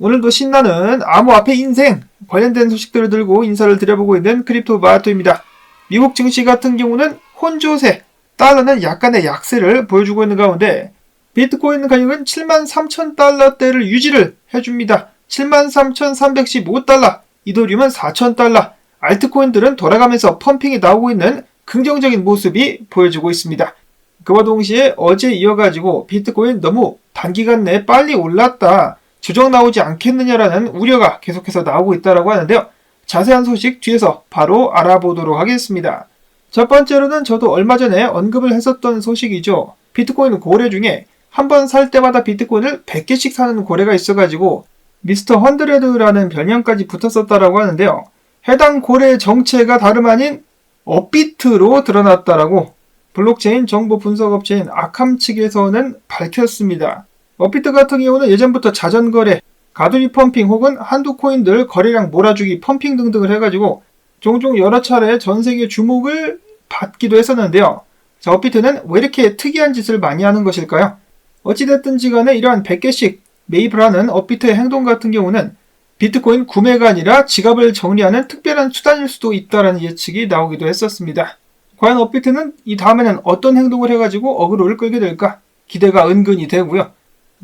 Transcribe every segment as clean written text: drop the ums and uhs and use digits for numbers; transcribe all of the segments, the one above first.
오늘도 신나는 암호화폐 인생 관련된 소식들을 들고 인사를 드려보고 있는 크립토마토입니다. 미국 증시 같은 경우는 혼조세, 달러는 약간의 약세를 보여주고 있는 가운데 비트코인 가격은 73,000달러대를 유지를 해줍니다. 73,315달러, 이더리움은 4,000달러, 알트코인들은 돌아가면서 펌핑이 나오고 있는 긍정적인 모습이 보여지고 있습니다. 그와 동시에 어제 이어가지고 비트코인 너무 단기간 내에 빨리 올랐다, 조정 나오지 않겠느냐라는 우려가 계속해서 나오고 있다고 하는데요. 자세한 소식 뒤에서 바로 알아보도록 하겠습니다. 첫 번째로는 저도 얼마 전에 언급을 했었던 소식이죠. 비트코인 고래 중에 한 번 살 때마다 비트코인을 100개씩 사는 고래가 있어가지고 미스터 헌드레드라는 별명까지 붙었었다라고 하는데요. 해당 고래의 정체가 다름 아닌 업비트로 드러났다라고 블록체인 정보 분석업체인 아캄 측에서는 밝혔습니다. 업비트 같은 경우는 예전부터 자전거래, 가두리 펌핑 혹은 한두 코인들 거래량 몰아주기 펌핑 등등을 해가지고 종종 여러 차례 전세계 주목을 받기도 했었는데요. 자, 업비트는 왜 이렇게 특이한 짓을 많이 하는 것일까요? 어찌됐든지 간에 이러한 100개씩 매입을 하는 업비트의 행동 같은 경우는 비트코인 구매가 아니라 지갑을 정리하는 특별한 수단일 수도 있다는 예측이 나오기도 했었습니다. 과연 업비트는 이 다음에는 어떤 행동을 해가지고 어그로를 끌게 될까? 기대가 은근히 되고요.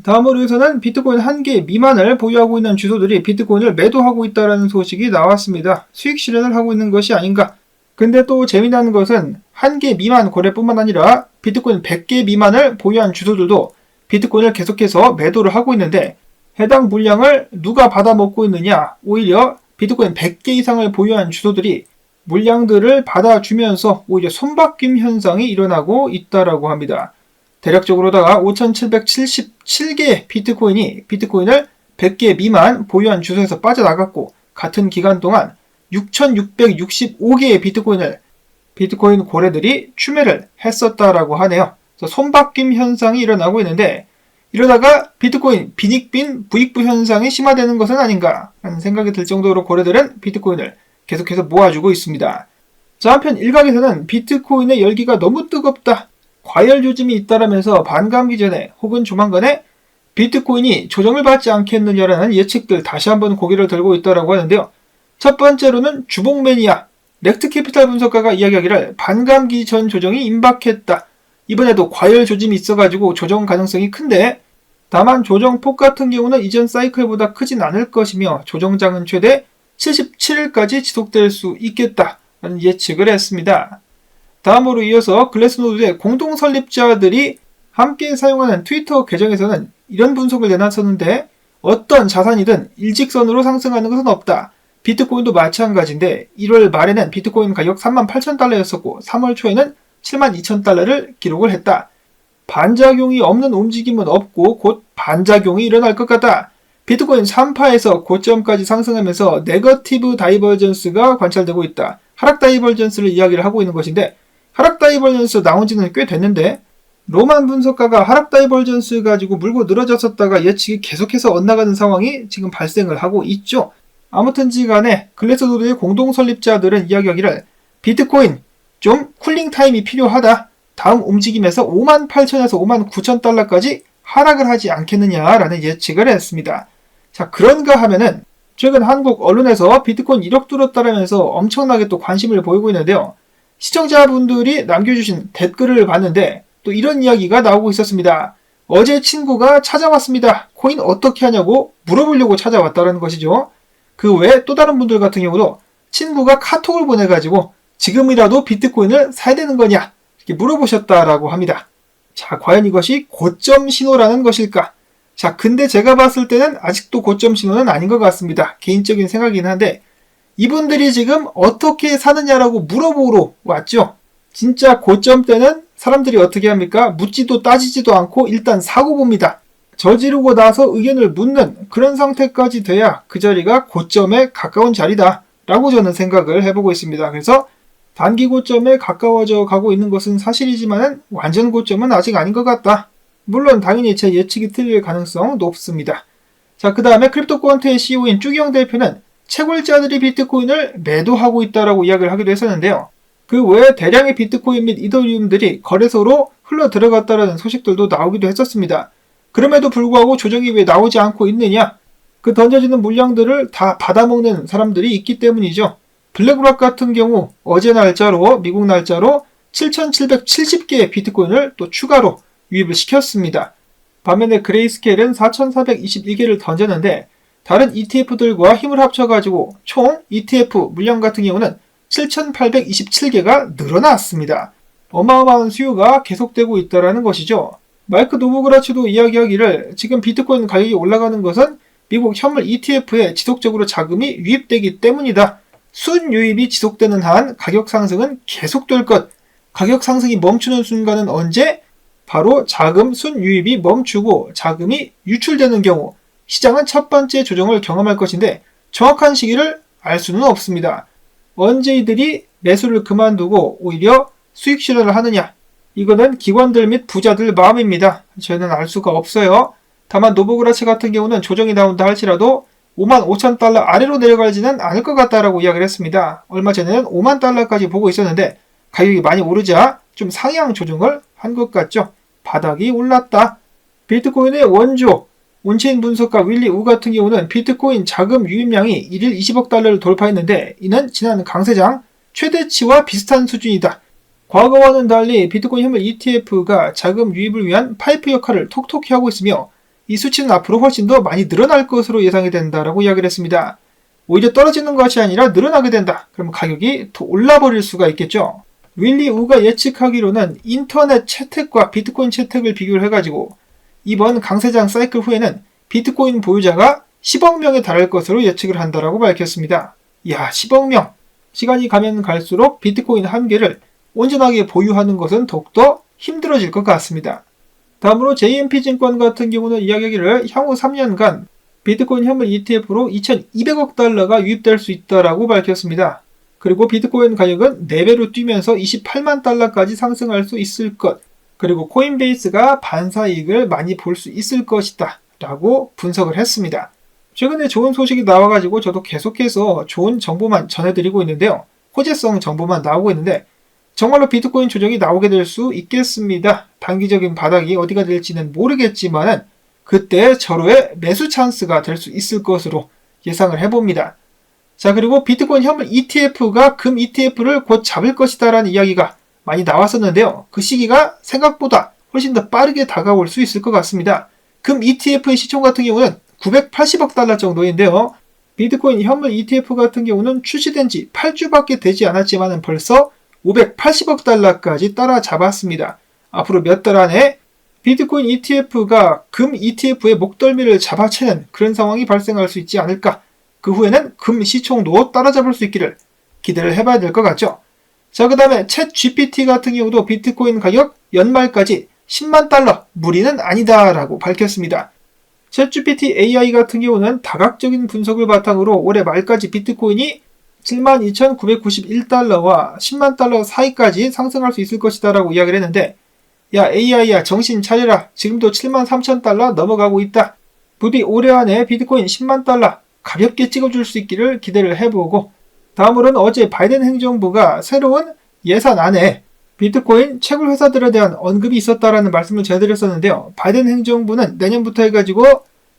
다음으로 해서는 비트코인 1개 미만을 보유하고 있는 주소들이 비트코인을 매도하고 있다는 소식이 나왔습니다. 수익 실현을 하고 있는 것이 아닌가? 근데 또 재미나는 것은 1개 미만 거래뿐만 아니라 비트코인 100개 미만을 보유한 주소들도 비트코인을 계속해서 매도를 하고 있는데 해당 물량을 누가 받아먹고 있느냐? 오히려 비트코인 100개 이상을 보유한 주소들이 물량들을 받아주면서 오히려 손바뀜 현상이 일어나고 있다라고 합니다. 대략적으로다가 5,777개의 비트코인이 비트코인을 100개 미만 보유한 주소에서 빠져나갔고 같은 기간 동안 6,665개의 비트코인 고래들이 추매를 했었다라고 하네요. 손바뀜 현상이 일어나고 있는데 이러다가 비트코인 빈익빈 부익부 현상이 심화되는 것은 아닌가 하는 생각이 들 정도로 고래들은 비트코인을 계속해서 모아주고 있습니다. 자, 한편 일각에서는 비트코인의 열기가 너무 뜨겁다, 과열 조짐이 있다라면서 반감기 전에 혹은 조만간에 비트코인이 조정을 받지 않겠느냐라는 예측들 다시 한번 고개를 들고 있다라고 하는데요. 첫 번째로는 주봉매니아, 렉트캐피탈 분석가가 이야기하기를 반감기 전 조정이 임박했다. 이번에도 과열 조짐이 있어가지고 조정 가능성이 큰데 다만 조정폭 같은 경우는 이전 사이클보다 크진 않을 것이며 조정장은 최대 77일까지 지속될 수 있겠다라는 예측을 했습니다. 다음으로 이어서 글래스노드의 공동 설립자들이 함께 사용하는 트위터 계정에서는 이런 분석을 내놨었는데 어떤 자산이든 일직선으로 상승하는 것은 없다. 비트코인도 마찬가지인데 1월 말에는 비트코인 가격 38,000달러였었고 3월 초에는 72,000달러를 기록을 했다. 반작용이 없는 움직임은 없고 곧 반작용이 일어날 것 같다. 비트코인 3파에서 고점까지 상승하면서 네거티브 다이버전스가 관찰되고 있다. 하락 다이버전스를 이야기를 하고 있는 것인데 하락 다이버전스 나온 지는 꽤 됐는데 로만 분석가가 하락 다이버전스 가지고 물고 늘어졌었다가 예측이 계속해서 엇나가는 상황이 지금 발생을 하고 있죠. 아무튼지 간에 글래스노드의 공동 설립자들은 이야기하기를 비트코인 좀 쿨링 타임이 필요하다. 다음 움직임에서 58,000에서 59,000달러까지 하락을 하지 않겠느냐라는 예측을 했습니다. 자, 그런가 하면은 최근 한국 언론에서 비트코인 1억 뚫었다라면서 엄청나게 또 관심을 보이고 있는데요. 시청자분들이 남겨주신 댓글을 봤는데 또 이런 이야기가 나오고 있었습니다. 어제 친구가 찾아왔습니다. 코인 어떻게 하냐고 물어보려고 찾아왔다는 것이죠. 그 외에 또 다른 분들 같은 경우도 친구가 카톡을 보내가지고 지금이라도 비트코인을 사야 되는 거냐 이렇게 물어보셨다라고 합니다. 자, 과연 이것이 고점 신호라는 것일까? 자, 근데 제가 봤을 때는 아직도 고점 신호는 아닌 것 같습니다. 개인적인 생각이긴 한데 이분들이 지금 어떻게 사느냐라고 물어보러 왔죠. 진짜 고점 때는 사람들이 어떻게 합니까? 묻지도 따지지도 않고 일단 사고 봅니다. 저지르고 나서 의견을 묻는 그런 상태까지 돼야 그 자리가 고점에 가까운 자리다 라고 저는 생각을 해보고 있습니다. 그래서 단기 고점에 가까워져 가고 있는 것은 사실이지만 완전 고점은 아직 아닌 것 같다. 물론 당연히 제 예측이 틀릴 가능성 높습니다. 자, 그 다음에 크립토코언트의 CEO인 쭈기영 대표는 채굴자들이 비트코인을 매도하고 있다라고 이야기를 하기도 했었는데요. 그 외에 대량의 비트코인 및 이더리움들이 거래소로 흘러 들어갔다라는 소식들도 나오기도 했었습니다. 그럼에도 불구하고 조정이 왜 나오지 않고 있느냐? 그 던져지는 물량들을 다 받아먹는 사람들이 있기 때문이죠. 블랙락 같은 경우 어제 날짜로 미국 날짜로 7,770개의 비트코인을 또 추가로 유입을 시켰습니다. 반면에 그레이스케일은 4,421개를 던졌는데 다른 ETF들과 힘을 합쳐가지고 총 ETF 물량 같은 경우는 7,827개가 늘어났습니다. 어마어마한 수요가 계속되고 있다는 것이죠. 마이크 노보그라치도 이야기하기를 지금 비트코인 가격이 올라가는 것은 미국 현물 ETF에 지속적으로 자금이 유입되기 때문이다. 순유입이 지속되는 한 가격 상승은 계속될 것. 가격 상승이 멈추는 순간은 언제? 바로 자금 순유입이 멈추고 자금이 유출되는 경우 시장은 첫 번째 조정을 경험할 것인데 정확한 시기를 알 수는 없습니다. 언제 이들이 매수를 그만두고 오히려 수익 실현을 하느냐? 이거는 기관들 및 부자들 마음입니다. 저희는 알 수가 없어요. 다만 노보그라치 같은 경우는 조정이 나온다 할지라도 55,000달러 아래로 내려가지는 않을 것 같다라고 이야기를 했습니다. 얼마 전에는 50,000달러까지 보고 있었는데 가격이 많이 오르자 좀 상향 조정을 한 것 같죠. 바닥이 올랐다. 비트코인의 원조 온체인 분석가 윌리 우 같은 경우는 비트코인 자금 유입량이 1일 20억 달러를 돌파했는데 이는 지난 강세장 최대치와 비슷한 수준이다. 과거와는 달리 비트코인 현물 ETF가 자금 유입을 위한 파이프 역할을 톡톡히 하고 있으며 이 수치는 앞으로 훨씬 더 많이 늘어날 것으로 예상이 된다라고 이야기를 했습니다. 오히려 떨어지는 것이 아니라 늘어나게 된다. 그러면 가격이 더 올라버릴 수가 있겠죠. 윌리 우가 예측하기로는 인터넷 채택과 비트코인 채택을 비교를 해가지고 이번 강세장 사이클 후에는 비트코인 보유자가 10억 명에 달할 것으로 예측을 한다라고 밝혔습니다. 이야, 10억 명! 시간이 가면 갈수록 비트코인 한 개를 온전하게 보유하는 것은 더욱더 힘들어질 것 같습니다. 다음으로 JMP증권 같은 경우는 이야기하기를 향후 3년간 비트코인 현물 ETF로 2,200억 달러가 유입될 수 있다라고 밝혔습니다. 그리고 비트코인 가격은 4배로 뛰면서 28만 달러까지 상승할 수 있을 것. 그리고 코인베이스가 반사이익을 많이 볼 수 있을 것이다 라고 분석을 했습니다. 최근에 좋은 소식이 나와가지고 저도 계속해서 좋은 정보만 전해드리고 있는데요. 호재성 정보만 나오고 있는데 정말로 비트코인 조정이 나오게 될 수 있겠습니다. 단기적인 바닥이 어디가 될지는 모르겠지만 그때 절호의 매수 찬스가 될 수 있을 것으로 예상을 해봅니다. 자, 그리고 비트코인 현물 ETF가 금 ETF를 곧 잡을 것이다 라는 이야기가 많이 나왔었는데요. 그 시기가 생각보다 훨씬 더 빠르게 다가올 수 있을 것 같습니다. 금 ETF의 시총 같은 경우는 980억 달러 정도인데요. 비트코인 현물 ETF 같은 경우는 출시된 지 8주밖에 되지 않았지만 벌써 580억 달러까지 따라잡았습니다. 앞으로 몇 달 안에 비트코인 ETF가 금 ETF의 목덜미를 잡아채는 그런 상황이 발생할 수 있지 않을까. 그 후에는 금 시총도 따라잡을 수 있기를 기대를 해봐야 될 것 같죠. 자, 그 다음에 챗 GPT 같은 경우도 비트코인 가격 연말까지 10만 달러 무리는 아니다 라고 밝혔습니다. 챗 GPT AI 같은 경우는 다각적인 분석을 바탕으로 올해 말까지 비트코인이 72,991달러와 10만 달러 사이까지 상승할 수 있을 것이다 라고 이야기를 했는데 야 AI야 정신 차려라. 지금도 73,000달러 넘어가고 있다. 부디 올해 안에 비트코인 10만 달러 가볍게 찍어줄 수 있기를 기대를 해보고 다음으로는 어제 바이든 행정부가 새로운 예산안에 비트코인 채굴 회사들에 대한 언급이 있었다라는 말씀을 전해드렸었는데요. 바이든 행정부는 내년부터 해가지고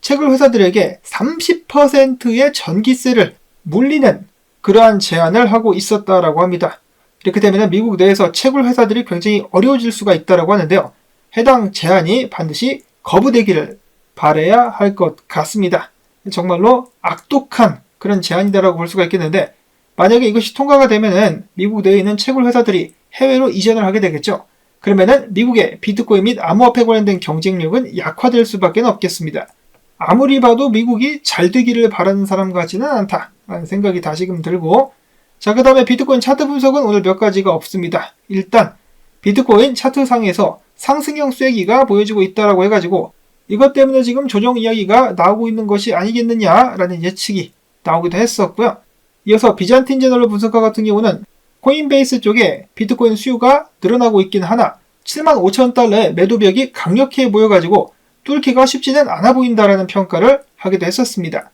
채굴 회사들에게 30%의 전기세를 물리는 그러한 제안을 하고 있었다라고 합니다. 이렇게 되면 미국 내에서 채굴 회사들이 굉장히 어려워질 수가 있다라고 하는데요. 해당 제안이 반드시 거부되기를 바라야 할 것 같습니다. 정말로 악독한 그런 제안이다라고 볼 수가 있겠는데 만약에 이것이 통과가 되면은 미국 내에 있는 채굴 회사들이 해외로 이전을 하게 되겠죠. 그러면은 미국의 비트코인 및 암호화폐 관련된 경쟁력은 약화될 수밖에 없겠습니다. 아무리 봐도 미국이 잘 되기를 바라는 사람 같지는 않다라는 생각이 다시금 들고 자, 그 다음에 비트코인 차트 분석은 오늘 몇 가지가 없습니다. 일단 비트코인 차트상에서 상승형 쐐기가 보여지고 있다라고 해가지고 이것 때문에 지금 조정 이야기가 나오고 있는 것이 아니겠느냐라는 예측이 나오기도 했었고요. 이어서 비잔틴 제널러 분석가 같은 경우는 코인베이스 쪽에 비트코인 수요가 늘어나고 있긴 하나 75,000달러의 매도벽이 강력해 보여가지고 뚫기가 쉽지는 않아 보인다라는 평가를 하기도 했었습니다.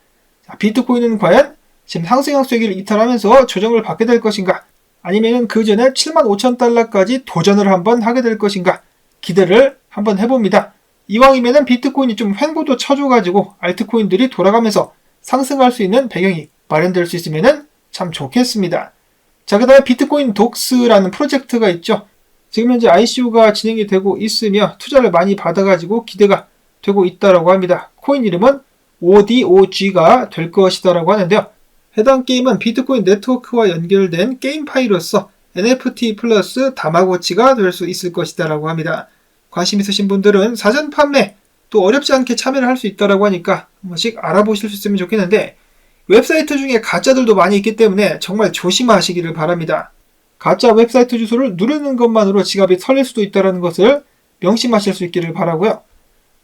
자, 비트코인은 과연 지금 상승형 쐐기를 이탈하면서 조정을 받게 될 것인가 아니면 그 전에 75,000달러까지 도전을 한번 하게 될 것인가 기대를 한번 해봅니다. 이왕이면은 비트코인이 좀 횡보도 쳐줘가지고 알트코인들이 돌아가면서 상승할 수 있는 배경이 마련될 수 있으면은 참 좋겠습니다. 자, 그 다음에 비트코인 독스라는 프로젝트가 있죠. 지금 현재 ICO가 진행이 되고 있으며 투자를 많이 받아가지고 기대가 되고 있다라고 합니다. 코인 이름은 ODOG가 될 것이다라고 하는데요. 해당 게임은 비트코인 네트워크와 연결된 게임파이로서 NFT 플러스 다마고치가 될 수 있을 것이다라고 합니다. 관심 있으신 분들은 사전 판매 또 어렵지 않게 참여를 할 수 있다라고 하니까 한 번씩 알아보실 수 있으면 좋겠는데, 웹사이트 중에 가짜들도 많이 있기 때문에 정말 조심하시기를 바랍니다. 가짜 웹사이트 주소를 누르는 것만으로 지갑이 털릴 수도 있다는 것을 명심하실 수 있기를 바라고요.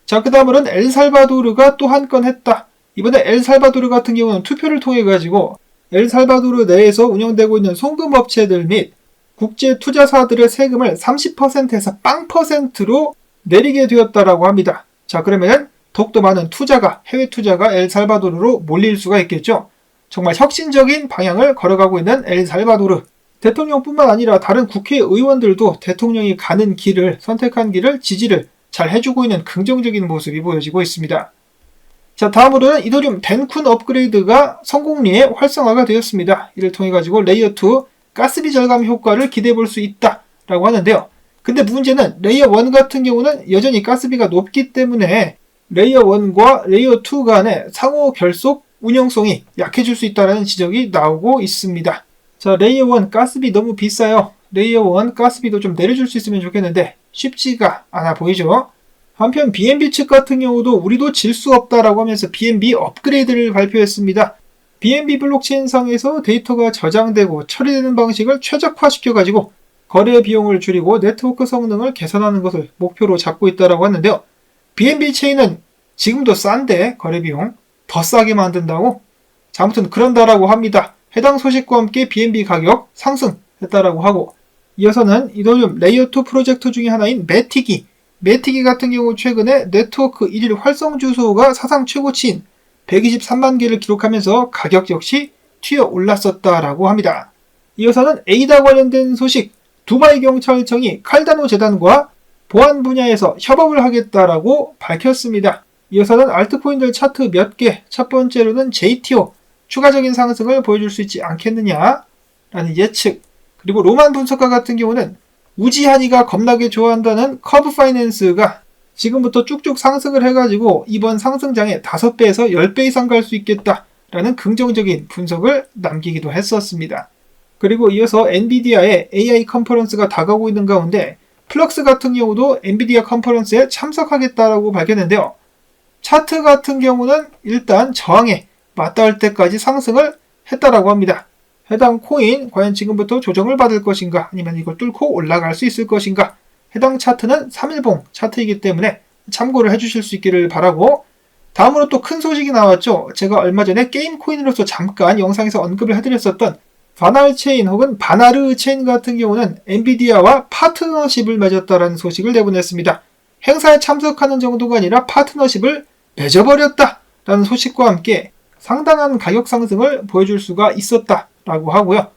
자, 그 다음으로는 엘살바도르가 또 한 건 했다. 이번에 엘살바도르 같은 경우는 투표를 통해 가지고 엘살바도르 내에서 운영되고 있는 송금업체들 및 국제 투자사들의 세금을 30%에서 0%로 내리게 되었다라고 합니다. 자, 그러면은 더욱더 많은 투자가, 해외 투자가 엘살바도르로 몰릴 수가 있겠죠. 정말 혁신적인 방향을 걸어가고 있는 엘살바도르. 대통령뿐만 아니라 다른 국회의원들도 대통령이 가는 길을, 선택한 길을 지지를 잘 해주고 있는 긍정적인 모습이 보여지고 있습니다. 자, 다음으로는 이더리움 덴쿤 업그레이드가 성공리에 활성화가 되었습니다. 이를 통해 가지고 레이어2 가스비 절감 효과를 기대해 볼 수 있다라고 하는데요. 근데 문제는 레이어 1 같은 경우는 여전히 가스비가 높기 때문에 레이어 1과 레이어 2 간의 상호 결속 운영성이 약해질 수 있다는 지적이 나오고 있습니다. 자, 레이어 1 가스비 너무 비싸요. 레이어 1 가스비도 좀 내려줄 수 있으면 좋겠는데 쉽지가 않아 보이죠. 한편 BNB 측 같은 경우도 우리도 질 수 없다라고 하면서 BNB 업그레이드를 발표했습니다. BNB 블록체인상에서 데이터가 저장되고 처리되는 방식을 최적화시켜가지고 거래 비용을 줄이고 네트워크 성능을 개선하는 것을 목표로 잡고 있다고 하는데요. BNB 체인은 지금도 싼데 거래 비용 더 싸게 만든다고? 자, 아무튼 그런다라고 합니다. 해당 소식과 함께 BNB 가격 상승했다라고 하고, 이어서는 이더리움 레이어2 프로젝트 중에 하나인 매티기 같은 경우 최근에 네트워크 1일 활성 주소가 사상 최고치인 123만 개를 기록하면서 가격 역시 튀어 올랐었다라고 합니다. 이어서는 에이다 관련된 소식, 두바이 경찰청이 칼다노 재단과 보안 분야에서 협업을 하겠다라고 밝혔습니다. 이어서는 알트코인들 차트 몇 개, 첫 번째로는 JTO, 추가적인 상승을 보여줄 수 있지 않겠느냐라는 예측, 그리고 로만 분석가 같은 경우는 우지한이가 겁나게 좋아한다는 커브 파이낸스가 지금부터 쭉쭉 상승을 해가지고 이번 상승장에 5배에서 10배 이상 갈 수 있겠다라는 긍정적인 분석을 남기기도 했었습니다. 그리고 이어서 엔비디아의 AI 컨퍼런스가 다가오고 있는 가운데 플럭스 같은 경우도 엔비디아 컨퍼런스에 참석하겠다라고 밝혔는데요. 차트 같은 경우는 일단 저항에 맞닿을 때까지 상승을 했다라고 합니다. 해당 코인 과연 지금부터 조정을 받을 것인가, 아니면 이걸 뚫고 올라갈 수 있을 것인가, 해당 차트는 3일봉 차트이기 때문에 참고를 해주실 수 있기를 바라고, 다음으로 또 큰 소식이 나왔죠. 제가 얼마 전에 게임 코인으로서 잠깐 영상에서 언급을 해드렸었던 바날 체인 혹은 바나르 체인 같은 경우는 엔비디아와 파트너십을 맺었다라는 소식을 내보냈습니다. 행사에 참석하는 정도가 아니라 파트너십을 맺어버렸다라는 소식과 함께 상당한 가격 상승을 보여줄 수가 있었다라고 하고요.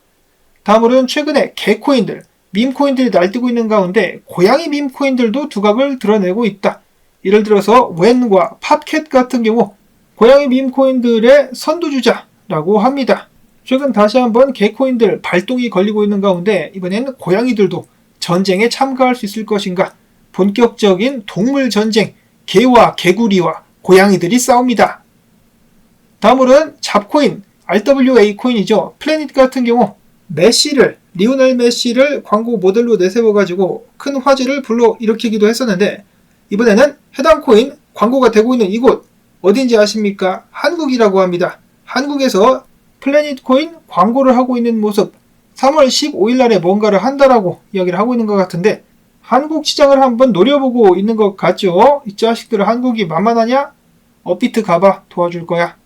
다음으로는 최근에 개코인들, 밈코인들이 날뛰고 있는 가운데 고양이 밈코인들도 두각을 드러내고 있다. 예를 들어서 웬과 팝캣 같은 경우 고양이 밈코인들의 선두주자라고 합니다. 최근 다시 한번 개코인들 발동이 걸리고 있는 가운데 이번에는 고양이들도 전쟁에 참가할 수 있을 것인가, 본격적인 동물 전쟁, 개와 개구리와 고양이들이 싸웁니다. 다음으로는 잡코인, RWA 코인이죠. 플래닛 같은 경우 리오넬 메시를 광고 모델로 내세워가지고 큰 화제를 불러일으키기도 했었는데, 이번에는 해당 코인 광고가 되고 있는 이곳 어딘지 아십니까? 한국이라고 합니다. 한국에서 플래닛 코인 광고를 하고 있는 모습, 3월 15일 날에 뭔가를 한다라고 이야기를 하고 있는 것 같은데 한국 시장을 한번 노려보고 있는 것 같죠? 이 자식들 한국이 만만하냐? 업비트 가봐, 도와줄 거야.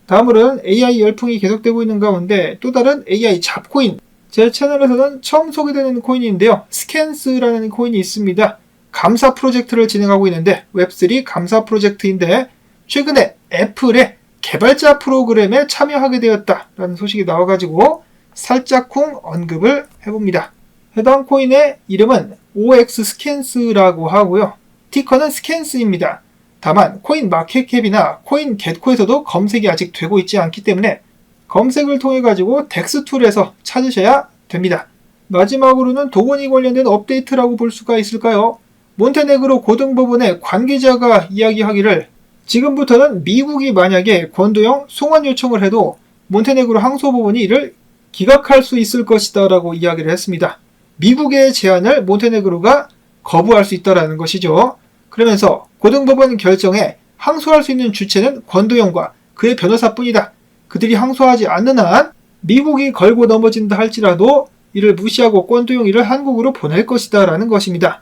다음으로는 AI 열풍이 계속되고 있는 가운데 또 다른 AI 잡코인, 제 채널에서는 처음 소개되는 코인인데요. 스캔스라는 코인이 있습니다. 감사 프로젝트를 진행하고 있는데 웹3 감사 프로젝트인데 최근에 애플의 개발자 프로그램에 참여하게 되었다라는 소식이 나와가지고 살짝쿵 언급을 해봅니다. 해당 코인의 이름은 OX 스캔스라고 하고요. 티커는 스캔스입니다. 다만 코인 마켓캡이나 코인 겟코에서도 검색이 아직 되고 있지 않기 때문에 검색을 통해 가지고 덱스 툴에서 찾으셔야 됩니다. 마지막으로는 도건이 관련된 업데이트라고 볼 수가 있을까요? 몬테네그로 고등법원의 관계자가 이야기하기를 지금부터는 미국이 만약에 권도형 송환 요청을 해도 몬테네그로 항소법원이 이를 기각할 수 있을 것이다 라고 이야기를 했습니다. 미국의 제안을 몬테네그로가 거부할 수 있다는 것이죠. 그러면서 고등법원 결정에 항소할 수 있는 주체는 권도형과 그의 변호사뿐이다. 그들이 항소하지 않는 한 미국이 걸고 넘어진다 할지라도 이를 무시하고 권도형 이를 한국으로 보낼 것이다 라는 것입니다.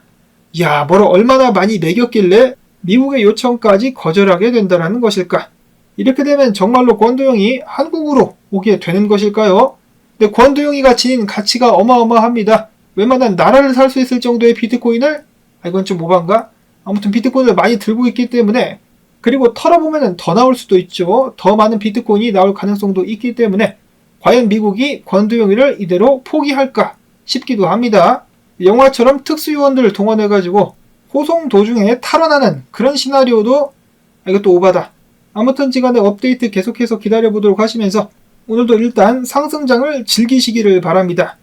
이야, 뭐를 얼마나 많이 매겼길래 미국의 요청까지 거절하게 된다는 것일까? 이렇게 되면 정말로 권도형이 한국으로 오게 되는 것일까요? 근데 권도형이가 지닌 가치가 어마어마합니다. 웬만한 나라를 살 수 있을 정도의 비트코인을, 이건 좀 오반가? 아무튼 비트코인을 많이 들고 있기 때문에, 그리고 털어보면 더 나올 수도 있죠. 더 많은 비트코인이 나올 가능성도 있기 때문에 과연 미국이 권도형이를 이대로 포기할까 싶기도 합니다. 영화처럼 특수요원들을 동원해가지고 호송 도중에 탈환하는 그런 시나리오도 이것도 오바다. 아무튼 지간에 업데이트 계속해서 기다려보도록 하시면서 오늘도 일단 상승장을 즐기시기를 바랍니다.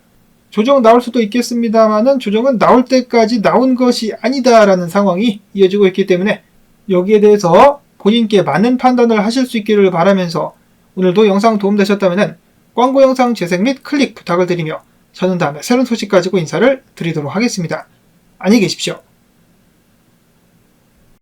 조정 나올 수도 있겠습니다만은 조정은 나올 때까지 나온 것이 아니다라는 상황이 이어지고 있기 때문에 여기에 대해서 본인께 맞는 판단을 하실 수 있기를 바라면서 오늘도 영상 도움되셨다면 광고 영상 재생 및 클릭 부탁을 드리며 저는 다음에 새로운 소식 가지고 인사를 드리도록 하겠습니다. 안녕히 계십시오.